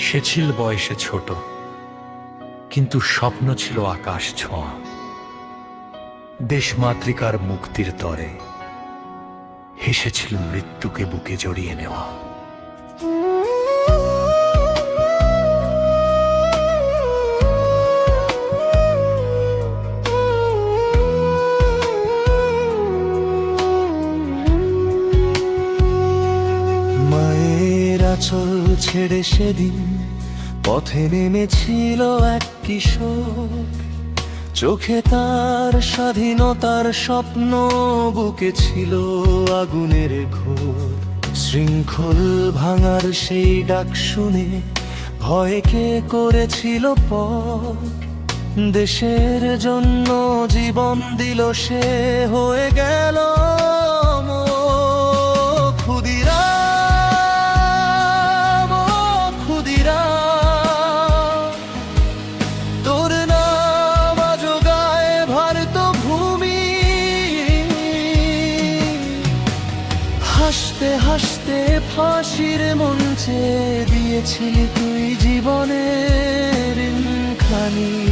সে ছিল বয়সে ছোট, কিন্তু স্বপ্ন ছিল আকাশ ছোঁয়া। দেশমাতৃকার মুক্তির তরে হেসেছিল মৃত্যুকে বুকে জড়িয়ে নেওয়া। মায়ের আঁচল ছেড়ে সেদিন পথে নেমেছিল এক কিশোর। চোখে তার স্বাধীনতার স্বপ্ন, বুকে ছিল আগুনের ঘোর। শৃঙ্খল ভাঙার সেই ডাক শুনে ভয়ে কে করেছিল পথ। দেশের জন্য জীবন দিল সে, হয়ে গেল হাসতে হাসতে ফাঁসির মঞ্চে দিয়েছিলি তুই জীবনের খানি।